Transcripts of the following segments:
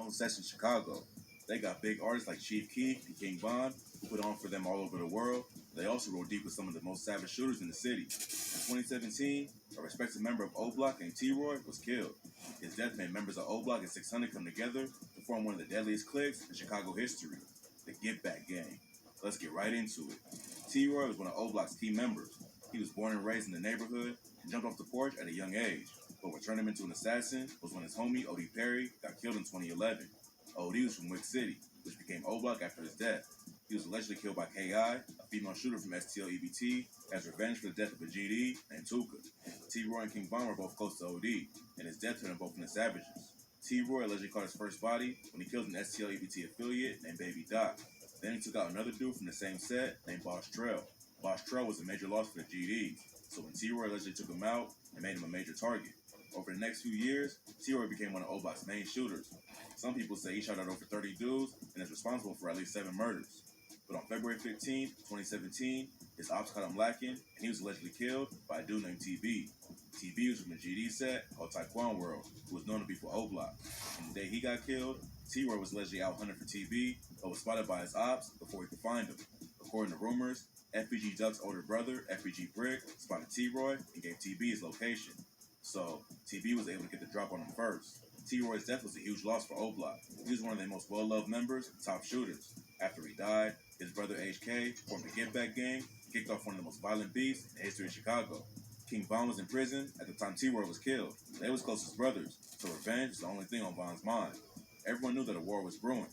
own sets in Chicago. They got big artists like Chief Keef and King Von, who put on for them all over the world. They also roll deep with some of the most savage shooters in the city. In 2017, a respected member of O Block named T-Roy was killed. His death made members of O Block and 600 come together to form one of the deadliest cliques in Chicago history, the Get Back Gang. Let's get right into it. T-Roy was one of O Block's key members. He was born and raised in the neighborhood and jumped off the porch at a young age. But what turned him into an assassin was when his homie, O.D. Perry, got killed in 2011. O.D. was from Wick City, which became O Block after his death. He was allegedly killed by K.I., a female shooter from STL EBT, as revenge for the death of a GD named Tuka. T-Roy and King Von were both close to O.D., and his death turned them both into savages. T-Roy allegedly caught his first body when he killed an STL EBT affiliate named Baby Doc. Then he took out another dude from the same set named Boss Trell. Boss Trell was a major loss for the GDs, so when T-Roy allegedly took him out, it made him a major target. Over the next few years, T-Roy became one of O Block's main shooters. Some people say he shot out over 30 dudes and is responsible for at least 7 murders. But on February 15, 2017, his ops caught him lacking, and he was allegedly killed by a dude named TB. TB was from the GD set called Taekwon World, who was known to be for O Block. And the day he got killed, T-Roy was allegedly out hunting for TB, but was spotted by his ops before he could find him. According to rumors, FBG Duck's older brother, FBG Brick, spotted T-Roy and gave TB his location. So, TB was able to get the drop on him first. T-Roy's death was a huge loss for O Block. He was one of their most well-loved members and top shooters. After he died, his brother HK formed the Get Back Gang and kicked off one of the most violent beasts in the history of Chicago. King Von was in prison at the time T-Roy was killed. They was close as brothers, so revenge was the only thing on Von's mind. Everyone knew that a war was brewing.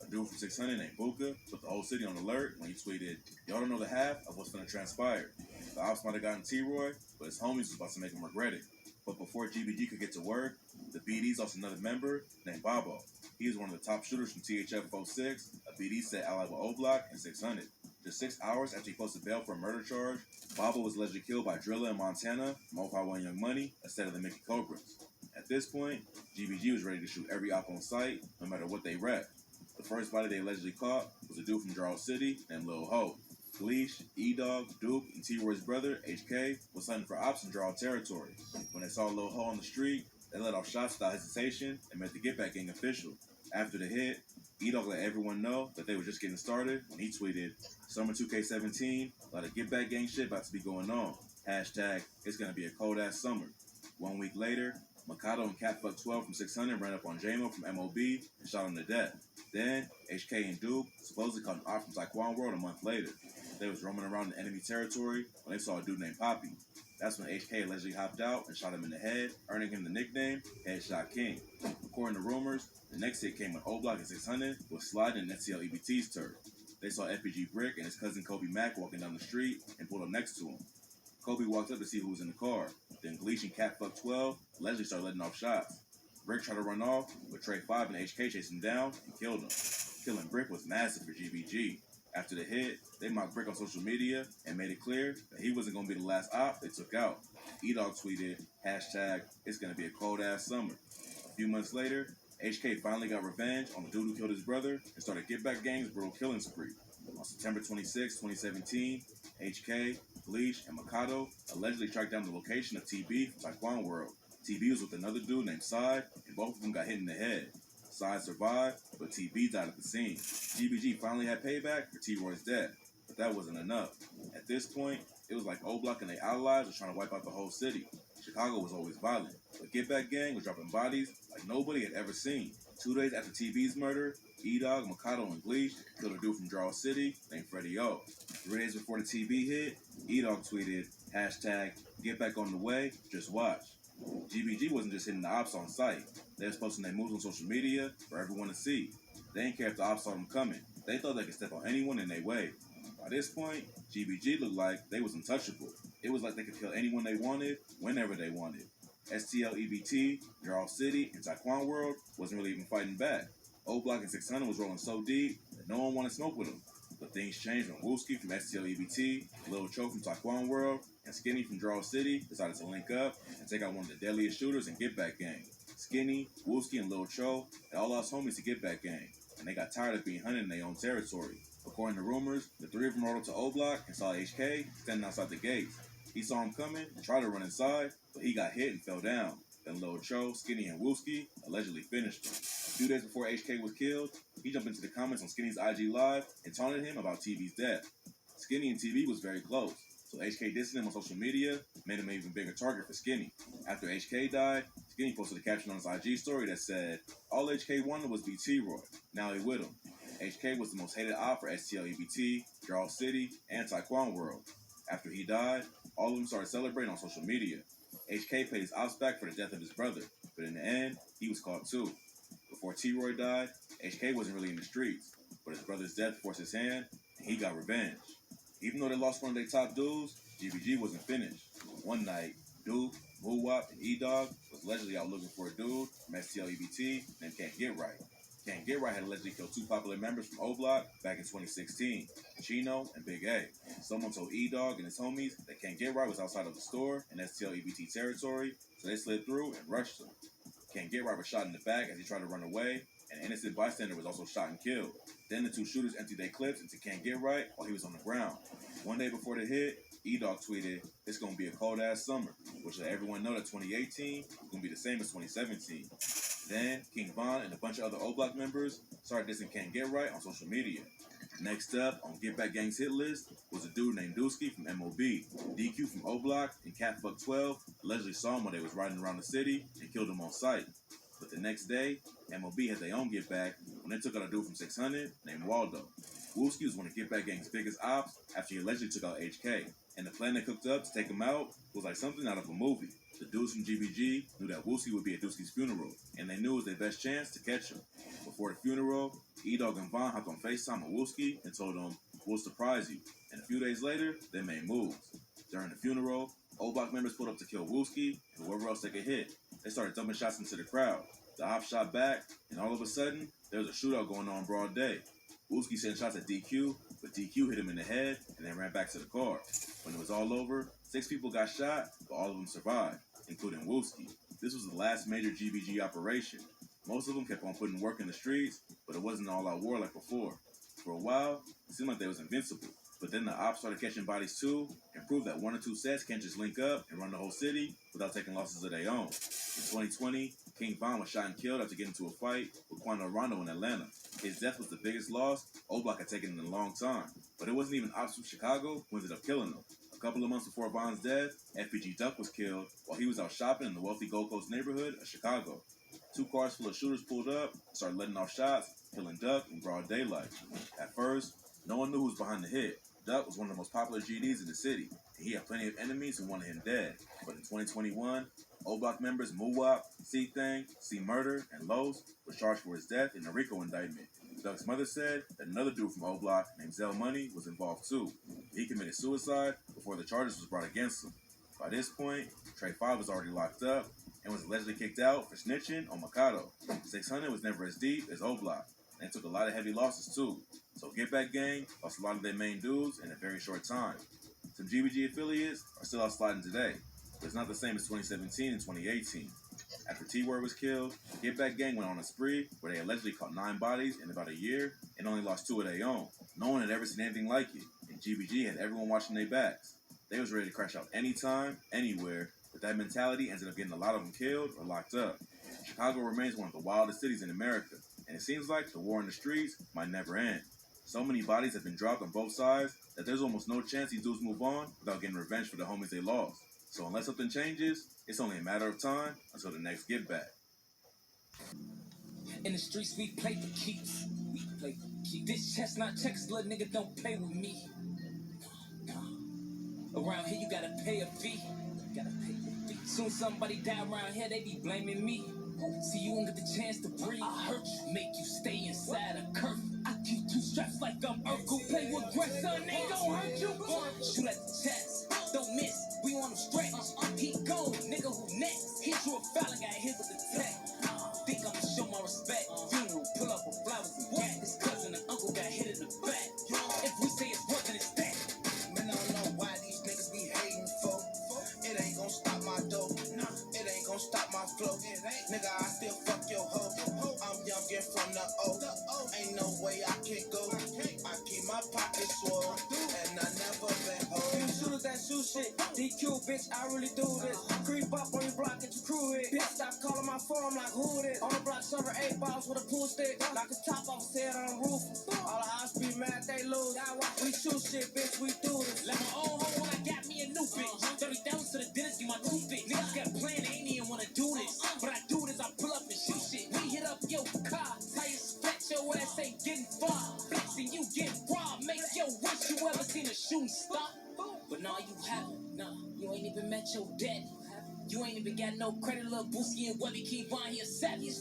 A dude from 600 named Buka put the whole city on alert when he tweeted, "Y'all don't know the half of what's gonna transpire." The ops might have gotten T-Roy, but his homies was about to make him regret it. But before GBG could get to work, the BDs lost another member named Bobo. He was one of the top shooters from THF 06, a BD set allied with O Block and 600. Just 6 hours after he posted bail for a murder charge, Bobo was allegedly killed by Drilla in Montana from Opps One Young Money instead of the Mickey Cobras. At this point, GBG was ready to shoot every op on site, no matter what they rep. The first body they allegedly caught was a dude from Jarrell City named Lil Ho. Gleesh, E-Dog, Duke, and T-Roy's brother, HK, was hunting for ops in Jarrell territory. When they saw Lil Ho on the street, they let off shots without hesitation and made the Get Back Gang official. After the hit, E-Dog let everyone know that they were just getting started when he tweeted, "Summer 2K17, a lot of Get Back Gang shit about to be going on. Hashtag, it's gonna be a cold ass summer." 1 week later, Mikado and Catfuck12 from 600 ran up on J-Mo from MOB and shot him to death. Then, HK and Duke supposedly caught an op from Taekwon World a month later. They was roaming around in enemy territory when they saw a dude named Poppy. That's when HK allegedly hopped out and shot him in the head, earning him the nickname Headshot King. According to rumors, the next hit came when O Block and 600 was sliding in STL EBT's turf. They saw FBG Brick and his cousin Kobe Mack walking down the street and pulled up next to him. Kobe walked up to see who was in the car. Then Gleesh and Catfuck12 allegedly started letting off shots. Brick tried to run off, but Trey 5 and HK chased him down and killed him. Killing Brick was massive for GBG. After the hit, they mocked Brick on social media and made it clear that he wasn't going to be the last op they took out. E-Dog tweeted, hashtag, "It's going to be a cold ass summer." A few months later, HK finally got revenge on the dude who killed his brother and started Get Back Gang's brutal killing spree. On September 26, 2017, HK, Gleesh, and Mikado allegedly tracked down the location of TB from Taekwon World. TB was with another dude named Side, and both of them got hit in the head. Side survived, but TB died at the scene. GBG finally had payback for T-Roy's death, but that wasn't enough. At this point, it was like O Block and their allies were trying to wipe out the whole city. Chicago was always violent, but Get Back Gang was dropping bodies like nobody had ever seen. 2 days after TB's murder, E-Dog, Mikado, and Gleesh killed a dude from Jarrell City named Freddie O. 3 days before the TB hit, E-Dog tweeted, hashtag, "Get back on the way, just watch." GBG wasn't just hitting the ops on site. They was posting their moves on social media for everyone to see. They didn't care if the ops saw them coming. They thought they could step on anyone in their way. By this point, GBG looked like they was untouchable. It was like they could kill anyone they wanted, whenever they wanted. STL EBT, Jarrell City, and Taekwon World wasn't really even fighting back. O Block and 600 was rolling so deep that no one wanted to smoke with them. But things changed when Wooski from STL EBT, Lil Cho from Taekwon World, and Skinny from Jarrell City decided to link up and take out one of the deadliest shooters in Get Back Gang. Skinny, Wooski, and Lil Cho had all lost homies to Get Back Gang, and they got tired of being hunted in their own territory. According to rumors, the 3 of them rolled up to O Block and saw HK standing outside the gates. He saw him coming and tried to run inside, but he got hit and fell down. Then Lil Cho, Skinny, and Wooski allegedly finished him. A few days before HK was killed, he jumped into the comments on Skinny's IG Live and taunted him about TV's death. Skinny and TV was very close, so HK dissing him on social media made him an even bigger target for Skinny. After HK died, Skinny posted a caption on his IG story that said, "All HK wanted was be T-Roy. Now he with him." HK was the most hated op for STLEBT, Draw City, and Taekwon World. After he died, all of them started celebrating on social media. HK paid his ops back for the death of his brother, but in the end, he was caught too. Before T-Roy died, HK wasn't really in the streets, but his brother's death forced his hand, and he got revenge. Even though they lost one of their top dudes, GBG wasn't finished. One night, Duke, Moowop, and E-Dog was allegedly out looking for a dude from STLEBT named Can't Get Right. Can't Get Right had allegedly killed two popular members from O-Block back in 2016, Chino and Big A. Someone told E-Dog and his homies that Can't Get Right was outside of the store in STLEBT territory, so they slid through and rushed him. Can't Get Right was shot in the back as he tried to run away, and an innocent bystander was also shot and killed. Then the two shooters emptied their clips into Can't Get Right while he was on the ground. One day before the hit, E-Dog tweeted, "It's gonna be a cold-ass summer," which let everyone know that 2018 was gonna be the same as 2017. Then, King Von and a bunch of other O-Block members started dissing Can't Get Right on social media. Next up on Get Back Gang's hit list was a dude named Dusky from MOB. DQ from O-Block and Catfuck12 allegedly saw him while they was riding around the city and killed him on sight. But the next day, MOB had their own Get Back when they took out a dude from 600 named Waldo. Wooski was one of Get Back Gang's biggest ops after he allegedly took out HK, and the plan they cooked up to take him out was like something out of a movie. The dudes from GBG knew that Wooski would be at Dusky's funeral, and they knew it was their best chance to catch him. Before the funeral, E-Dog and Von hopped on FaceTime with Wooski and told him, "We'll surprise you." And a few days later, they made moves. During the funeral, O-Block members pulled up to kill Wooski and whoever else they could hit. They started dumping shots into the crowd. The ops shot back, and all of a sudden, there was a shootout going on broad day. Wooski sent shots at DQ, but DQ hit him in the head and then ran back to the car. When it was all over, 6 people got shot, but all of them survived, including Wooski. This was the last major GBG operation. Most of them kept on putting work in the streets, but it wasn't all out war like before. For a while, it seemed like they was invincible, but then the ops started catching bodies too, and proved that 1 or 2 sets can't just link up and run the whole city without taking losses of their own. In 2020, King Von was shot and killed after getting into a fight with Quando Rondo in Atlanta. His death was the biggest loss O-Block had taken in a long time, but it wasn't even ops from Chicago who ended up killing him. A couple of months before Von's death, FPG Duck was killed while he was out shopping in the wealthy Gold Coast neighborhood of Chicago. 2 cars full of shooters pulled up and started letting off shots, killing Duck in broad daylight. At first, no one knew who was behind the hit. Duck was one of the most popular GDs in the city, and he had plenty of enemies who wanted him dead. But in 2021, O-Block members Moowop, C-Thang, C-Murder, and Los were charged for his death in a RICO indictment. Duck's mother said that another dude from O-Block named Zell Money was involved too. He committed suicide before the charges was brought against him. By this point, Trey 5 was already locked up and was allegedly kicked out for snitching on Mikado. 600 was never as deep as O-Block, and they took a lot of heavy losses too. So Get Back Gang lost a lot of their main dudes in a very short time. Some GBG affiliates are still out sliding today, but it's not the same as 2017 and 2018. After T-Word was killed, Get Back Gang went on a spree where they allegedly caught 9 bodies in about a year and only lost 2 of their own. No one had ever seen anything like it, and GBG had everyone watching their backs. They was ready to crash out anytime, anywhere, but that mentality ended up getting a lot of them killed or locked up. Chicago remains one of the wildest cities in America, and it seems like the war in the streets might never end. So many bodies have been dropped on both sides that there's almost no chance these dudes move on without getting revenge for the homies they lost. So unless something changes, it's only a matter of time until the next Get Back. In the streets, we play for keeps. We play for keeps. This chestnut checks, little nigga don't play with me. Around here, you gotta pay a fee. Soon somebody die around here, they be blaming me. See, you won't get the chance to breathe. I hurt you, make you stay inside a curfew. I keep 2 straps like I'm Urkel. Play with Greg, son, they gon' hurt you. Shoot at the chest, don't miss. We on him stretch. He gone, nigga, who next? He drew a foul and got hit with the tech. Think I'ma show my respect. Funeral, pull up with flowers and gat. His cousin and uncle got hit in the back. If we say it's worth it, it's that. Man, I don't know why these niggas be hating for. It ain't gon' stop my dough. It ain't gon' stop my flow. Nigga, I still fuck your hoe. I'm youngin' from the O. Ain't no way I can go. I keep my pockets swole, and I never been hoe. Shooters that shoot shit. DQ, bitch, I really do this. Creep up on your block, get your crew hit. Bitch, stop calling my phone like who it is. On the block, server 8 balls with a pool stick. Knock the top off his head on the roof. All the house be mad, they lose. We shoot shit, bitch, we do this. Like my old home when I got me a new bitch. 30,000 to the dentist, get my toothpick. Niggas got planned, they ain't even wanna do this. But I do this, I pull up and shoot shit. We hit up your car, tires flat, your ass ain't getting far. Flexing, you get robbed, make your wish you ever seen a shooting star. But nah, you haven't, nah, you ain't even met your daddy. You ain't even got no credit, little Booski and Webby keep on here savage.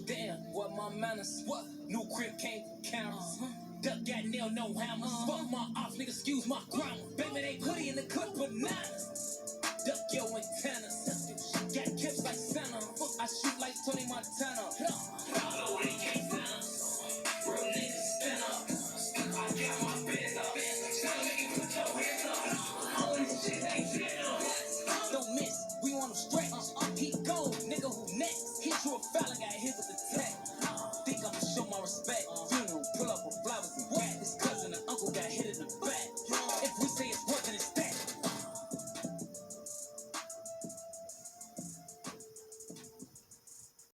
Damn, what my manners? What? New crib came with cameras. Duck got nail, no hammers. Fuck my off, nigga, excuse my grammar. Baby, they hoodie in the clip bananas. Duck your antennas. Got kips like Santa. I shoot like Tony Montana. Follow they can't down. Real niggas stand up. I got my bed up. Tell me you put your hands up. All this shit ain't fair. Don't miss, we want him stretch. He gold, nigga who next? He drew a foul and got hit with the tech. Think I'ma show my respect.